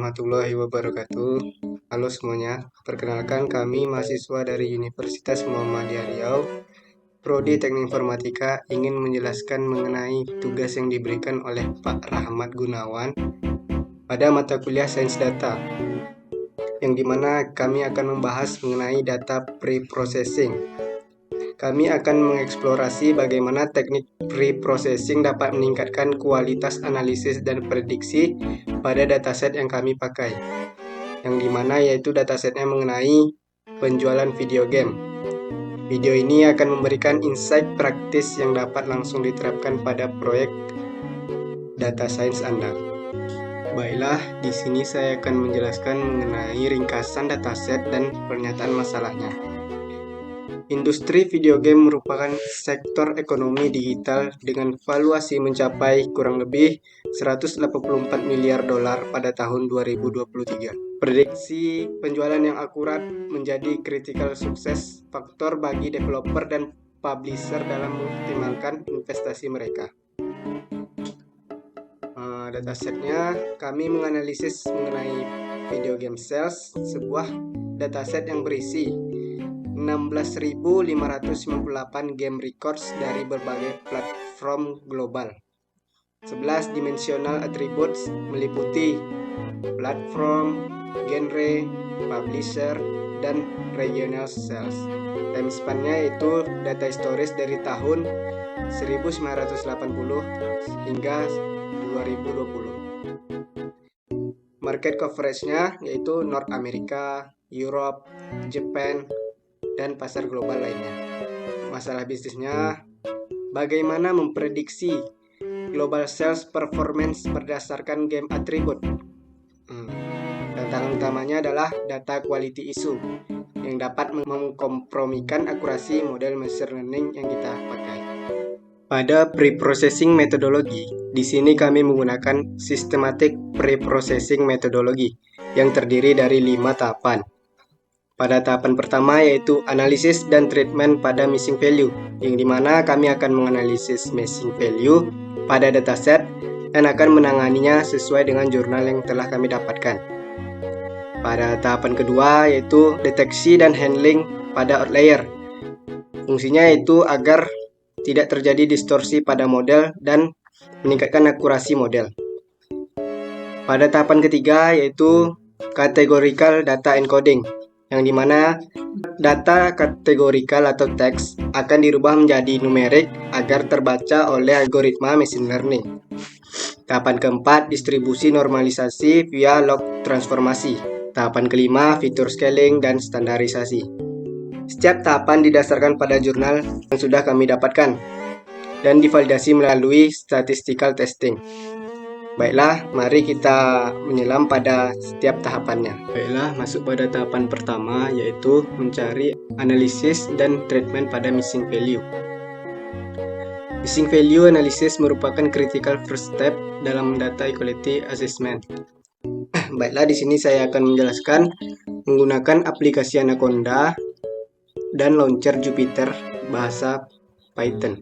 warahmatullahi wabarakatuh. Halo semuanya, perkenalkan kami mahasiswa dari Universitas Muhammadiyah Riau, Prodi Teknik Informatika ingin menjelaskan mengenai tugas yang diberikan oleh Pak Rahmat Gunawan pada mata kuliah Sains Data, yang dimana kami akan membahas mengenai data pre-processing. Kami akan mengeksplorasi bagaimana teknik pre-processing dapat meningkatkan kualitas analisis dan prediksi pada dataset yang kami pakai, yang dimana yaitu datasetnya mengenai penjualan video game. Video ini akan memberikan insight praktis yang dapat langsung diterapkan pada proyek data science Anda. Baiklah, di sini saya akan menjelaskan mengenai ringkasan dataset dan pernyataan masalahnya. Industri video game merupakan sektor ekonomi digital dengan valuasi mencapai kurang lebih 184 miliar dolar pada tahun 2023. Prediksi penjualan yang akurat menjadi critical sukses faktor bagi developer dan publisher dalam mengoptimalkan investasi mereka. Datasetnya, kami menganalisis mengenai video game sales, sebuah dataset yang berisi 16.598 game records dari berbagai platform global. 11 dimensional attributes meliputi platform, genre, publisher, dan regional sales. Time span-nya yaitu data historis dari tahun 1980 hingga 2020. Market coverage-nya yaitu North America, Europe, Japan, dan pasar global lainnya. Masalah bisnisnya, bagaimana memprediksi global sales performance berdasarkan game attribute. Tantangan utamanya adalah data quality issue yang dapat mengkompromikan akurasi model machine learning yang kita pakai. Pada pre-processing metodologi, di sini kami menggunakan systematic pre-processing metodologi yang terdiri dari 5 tahapan. Pada tahapan pertama yaitu analisis dan treatment pada missing value, yang dimana kami akan menganalisis missing value pada dataset dan akan menanganinya sesuai dengan jurnal yang telah kami dapatkan. Pada tahapan kedua yaitu deteksi dan handling pada outlier. Fungsinya yaitu agar tidak terjadi distorsi pada model dan meningkatkan akurasi model. Pada tahapan ketiga yaitu categorical data encoding, yang dimana data kategorikal atau teks akan dirubah menjadi numerik agar terbaca oleh algoritma machine learning. Tahapan keempat, distribusi normalisasi via log transformasi. Tahapan kelima, fitur scaling dan standarisasi. Setiap tahapan didasarkan pada jurnal yang sudah kami dapatkan dan divalidasi melalui statistical testing. Baiklah, mari kita menyelam pada setiap tahapannya. Baiklah, masuk pada tahapan pertama yaitu mencari analisis dan treatment pada missing value. Missing value analysis merupakan critical first step dalam data equality assessment. Baiklah, di sini saya akan menjelaskan menggunakan aplikasi Anaconda dan launcher Jupyter bahasa Python.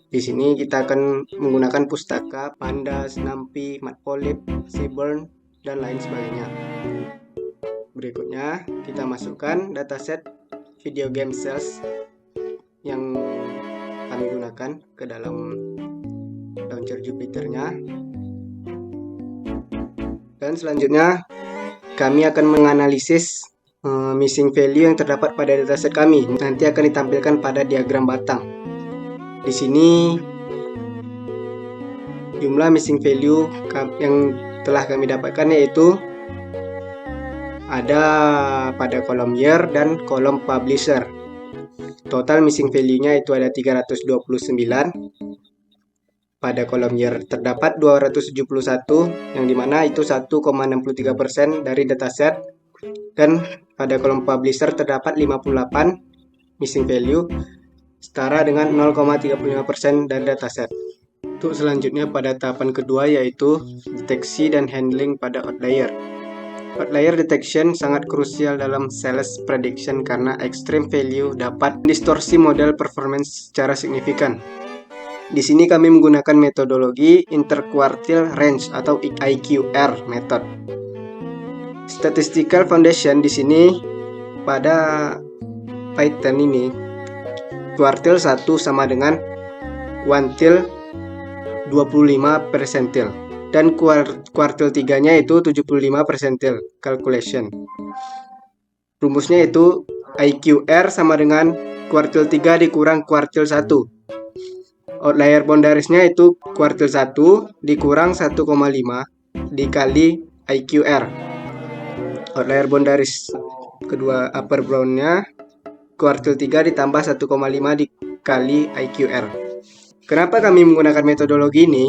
Di sini kita akan menggunakan pustaka, Pandas, NumPy, Matplotlib, Seaborn, dan lain sebagainya. Berikutnya, kita masukkan dataset video game sales yang kami gunakan ke dalam launcher Jupyter-nya. Dan selanjutnya, kami akan menganalisis missing value yang terdapat pada dataset kami. Nanti akan ditampilkan pada diagram batang. Di sini jumlah missing value yang telah kami dapatkan yaitu ada pada kolom year dan kolom publisher. Total missing value-nya itu ada 329. Pada kolom year terdapat 271, yang dimana itu 1,63% dari dataset. Dan pada kolom publisher terdapat 58 missing value, setara dengan 0,35% dari dataset. Untuk selanjutnya pada tahapan kedua yaitu deteksi dan handling pada outlier. Outlier detection sangat krusial dalam sales prediction karena extreme value dapat distorsi model performance secara signifikan. Di sini kami menggunakan metodologi interquartile range atau IQR method. Statistical foundation di sini pada Python ini kuartil 1 sama dengan kuantil 25 persentil dan kuartil 3-nya itu 75 persentil calculation. Rumusnya itu IQR sama dengan kuartil 3 dikurang kuartil 1. Outlier boundariesnya itu kuartil 1 dikurang 1,5 dikali IQR. Outlier boundaries kedua upper boundnya kuartil 3 ditambah 1,5 dikali IQR. Kenapa kami menggunakan metodologi ini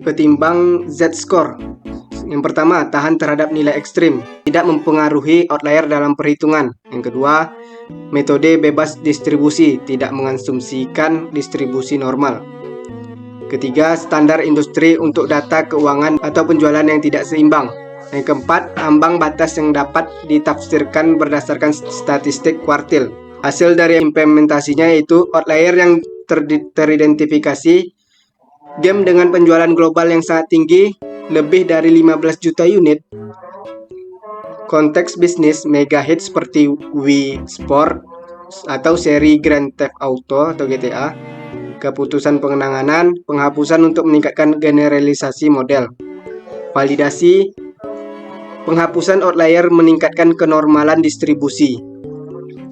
ketimbang Z-score? Yang pertama, tahan terhadap nilai ekstrim, tidak mempengaruhi outlier dalam perhitungan. Yang kedua, metode bebas distribusi, tidak mengasumsikan distribusi normal. Ketiga, standar industri untuk data keuangan atau penjualan yang tidak seimbang. Yang keempat, ambang batas yang dapat ditafsirkan berdasarkan statistik kuartil. Hasil dari implementasinya yaitu outlier yang teridentifikasi, game dengan penjualan global yang sangat tinggi, lebih dari 15 juta unit, konteks bisnis mega hit seperti Wii Sport atau seri Grand Theft Auto atau GTA, keputusan pengenangan, penghapusan untuk meningkatkan generalisasi model, validasi, penghapusan outlier meningkatkan kenormalan distribusi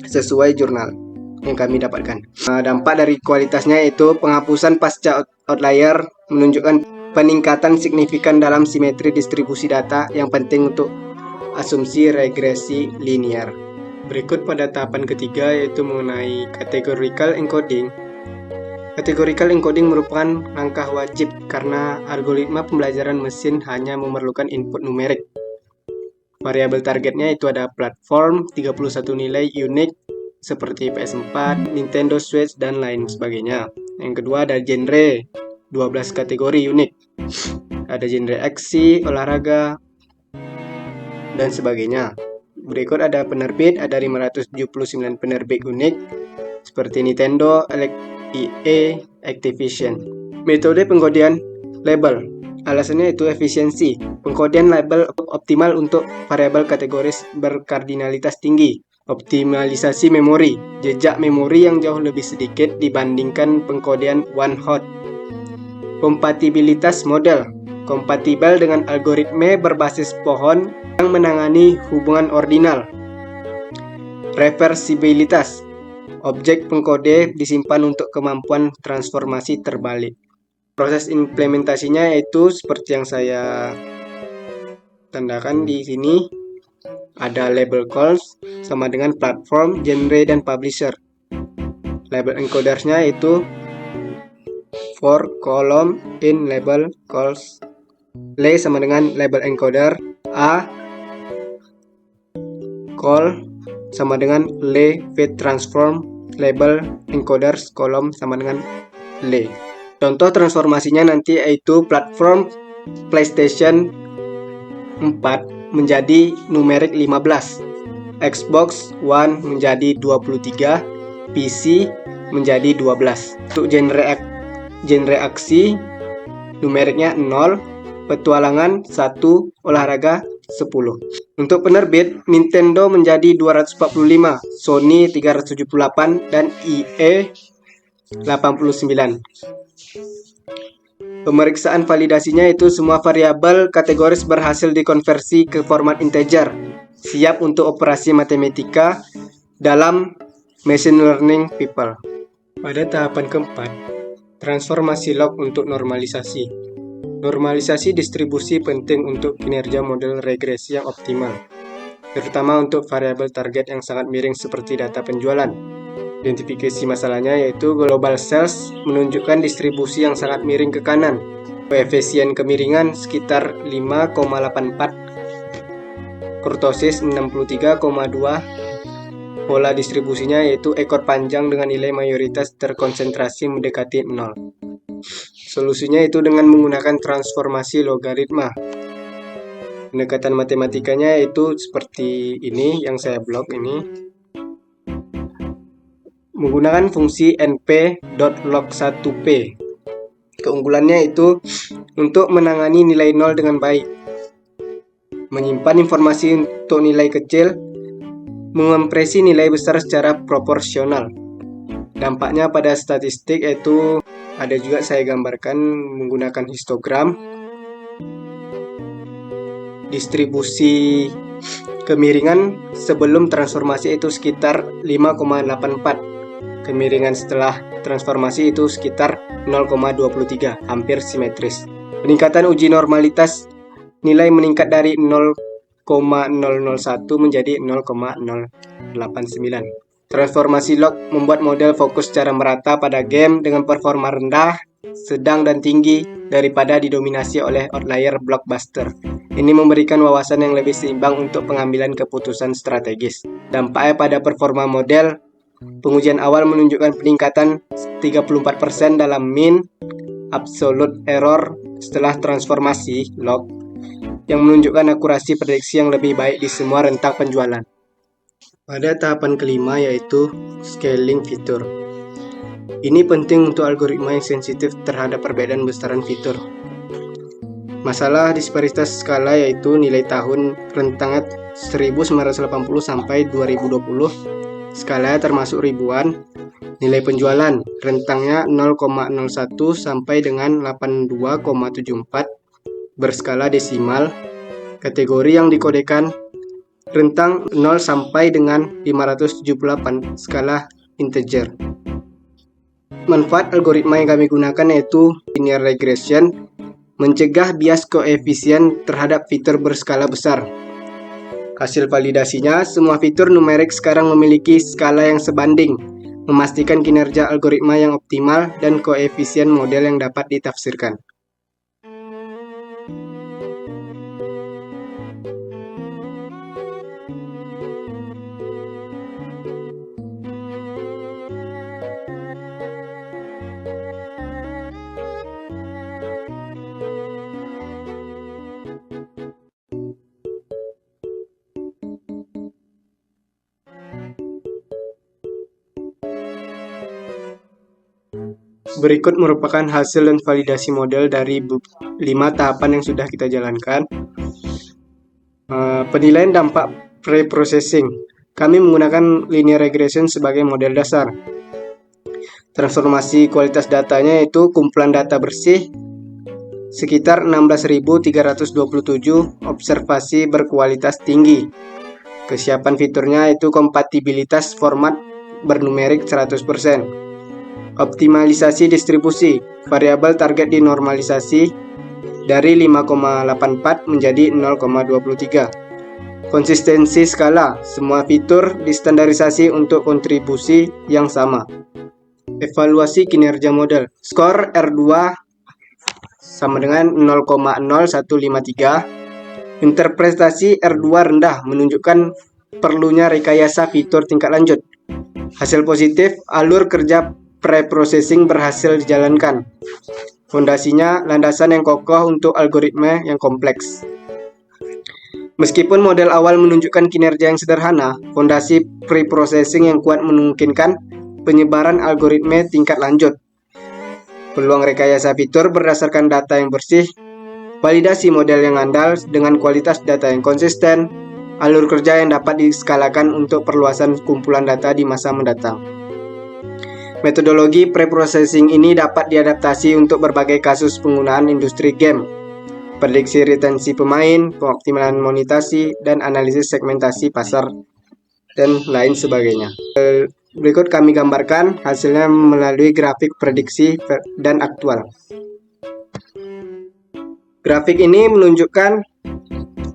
sesuai jurnal yang kami dapatkan. Dampak dari kualitasnya yaitu penghapusan pasca outlier menunjukkan peningkatan signifikan dalam simetri distribusi data yang penting untuk asumsi regresi linear. Berikut pada tahapan ketiga yaitu mengenai categorical encoding. Categorical encoding merupakan langkah wajib karena algoritma pembelajaran mesin hanya memerlukan input numerik. Variabel targetnya itu ada platform, 31 nilai unik seperti PS4, Nintendo Switch, dan lain sebagainya. Yang kedua ada genre, 12 kategori unik. Ada genre aksi, olahraga, dan sebagainya. Berikut ada penerbit, ada 579 penerbit unik seperti Nintendo, EA, Activision. Metode pengkodian label. Alasannya itu efisiensi. Pengkodian label optimal untuk variabel kategoris berkardinalitas tinggi. Optimalisasi memori. Jejak memori yang jauh lebih sedikit dibandingkan pengkodian one hot. Kompatibilitas model, kompatibel dengan algoritma berbasis pohon yang menangani hubungan ordinal. Reversibilitas, objek pengkode disimpan untuk kemampuan transformasi terbalik. Proses implementasinya yaitu seperti yang saya tandakan di sini. Ada label calls sama dengan platform, genre, dan publisher. Label encodersnya itu for column in label calls. Le sama dengan label encoder, A call sama dengan le fit transform, label encoders column sama dengan le. Contoh transformasinya nanti yaitu platform PlayStation 4 menjadi numerik 15, Xbox One menjadi 23, PC menjadi 12. Untuk genre aksi numeriknya 0, petualangan 1, olahraga 10. Untuk penerbit, Nintendo menjadi 245, Sony 378, dan EA 89. Pemeriksaan validasinya itu semua variabel kategoris berhasil dikonversi ke format integer, siap untuk operasi matematika dalam machine learning people. Pada tahapan keempat, transformasi log untuk normalisasi. Normalisasi distribusi penting untuk kinerja model regresi yang optimal, terutama untuk variabel target yang sangat miring seperti data penjualan. Identifikasi masalahnya yaitu global sales menunjukkan distribusi yang sangat miring ke kanan. Koefisien kemiringan sekitar 5,84. Kurtosis 63,2. Pola distribusinya yaitu ekor panjang dengan nilai mayoritas terkonsentrasi mendekati 0. Solusinya itu dengan menggunakan transformasi logaritma. Pendekatan matematikanya yaitu seperti ini yang saya blok ini. menggunakan fungsi np.log1p. Keunggulannya itu untuk menangani nilai 0 dengan baik, menyimpan informasi untuk nilai kecil, mengopresi nilai besar secara proporsional. Dampaknya pada statistik yaitu ada juga saya gambarkan menggunakan histogram. Distribusi kemiringan sebelum transformasi itu sekitar 5,84. Kemiringan setelah transformasi itu sekitar 0,23, hampir simetris. Peningkatan uji normalitas nilai meningkat dari 0,001 menjadi 0,089. Transformasi log membuat model fokus secara merata pada game dengan performa rendah, sedang, dan tinggi daripada didominasi oleh outlier blockbuster. Ini memberikan wawasan yang lebih seimbang untuk pengambilan keputusan strategis. Dampaknya pada performa model, pengujian awal menunjukkan peningkatan 34% dalam mean absolute error setelah transformasi log, yang menunjukkan akurasi prediksi yang lebih baik di semua rentang penjualan. Pada tahapan kelima yaitu scaling fitur. Ini penting untuk algoritma yang sensitif terhadap perbedaan besaran fitur. Masalah disparitas skala yaitu nilai tahun rentangnya 1980 sampai 2020, skalanya termasuk ribuan. Nilai penjualan rentangnya 0,01 sampai dengan 82,74 berskala desimal. Kategori yang dikodekan rentang 0 sampai dengan 578 skala integer. Manfaat algoritma yang kami gunakan yaitu linear regression, mencegah bias koefisien terhadap fitur berskala besar. Hasil validasinya, semua fitur numerik sekarang memiliki skala yang sebanding, memastikan kinerja algoritma yang optimal dan koefisien model yang dapat ditafsirkan. Berikut merupakan hasil dan validasi model dari 5 tahapan yang sudah kita jalankan. Penilaian dampak pre-processing. Kami menggunakan linear regression sebagai model dasar. Transformasi kualitas datanya yaitu kumpulan data bersih sekitar 16.327 observasi berkualitas tinggi. Kesiapan fiturnya yaitu kompatibilitas format bernumerik 100%. Optimalisasi distribusi, variabel target dinormalisasi dari 5,84 menjadi 0,23. Konsistensi skala, semua fitur distandarisasi untuk kontribusi yang sama. Evaluasi kinerja model, skor R2 sama dengan 0,0153. Interpretasi R2 rendah menunjukkan perlunya rekayasa fitur tingkat lanjut. Hasil positif, alur kerja pre-processing berhasil dijalankan. Fondasinya, landasan yang kokoh untuk algoritma yang kompleks. Meskipun model awal menunjukkan kinerja yang sederhana, fondasi pre-processing yang kuat memungkinkan penyebaran algoritma tingkat lanjut. Peluang rekayasa fitur berdasarkan data yang bersih, validasi model yang andal dengan kualitas data yang konsisten, alur kerja yang dapat diskalakan untuk perluasan kumpulan data di masa mendatang. Metodologi pre-processing ini dapat diadaptasi untuk berbagai kasus penggunaan industri game, prediksi retensi pemain, pengoptimalan monetasi, dan analisis segmentasi pasar, dan lain sebagainya. Berikut kami gambarkan hasilnya melalui grafik prediksi dan aktual. Grafik ini menunjukkan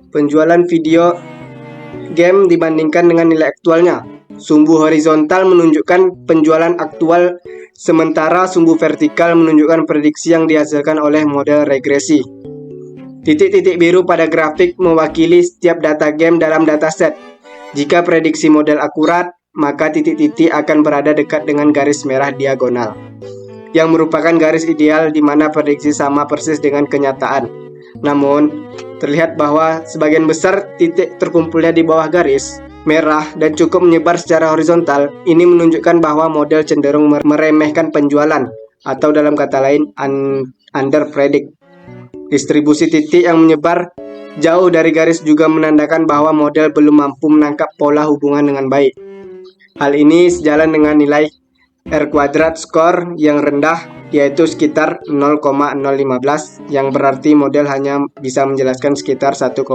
penjualan video game dibandingkan dengan nilai aktualnya. Sumbu horizontal menunjukkan penjualan aktual, sementara sumbu vertikal menunjukkan prediksi yang dihasilkan oleh model regresi. Titik-titik biru pada grafik mewakili setiap data game dalam dataset. Jika prediksi model akurat, maka titik-titik akan berada dekat dengan garis merah diagonal, yang merupakan garis ideal di mana prediksi sama persis dengan kenyataan. Namun, terlihat bahwa sebagian besar titik terkumpulnya di bawah garis, merah dan cukup menyebar secara horizontal, ini menunjukkan bahwa model cenderung meremehkan penjualan atau dalam kata lain underpredict. Distribusi titik yang menyebar jauh dari garis juga menandakan bahwa model belum mampu menangkap pola hubungan dengan baik. Hal ini sejalan dengan nilai R kuadrat skor yang rendah, yaitu sekitar 0,015, yang berarti model hanya bisa menjelaskan sekitar 1,5%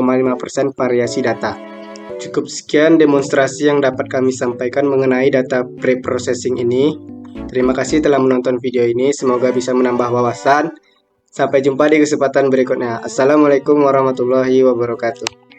variasi data. Cukup sekian demonstrasi yang dapat kami sampaikan mengenai data preprocessing ini. Terima kasih telah menonton video ini, semoga bisa menambah wawasan. Sampai jumpa di kesempatan berikutnya. Assalamualaikum warahmatullahi wabarakatuh.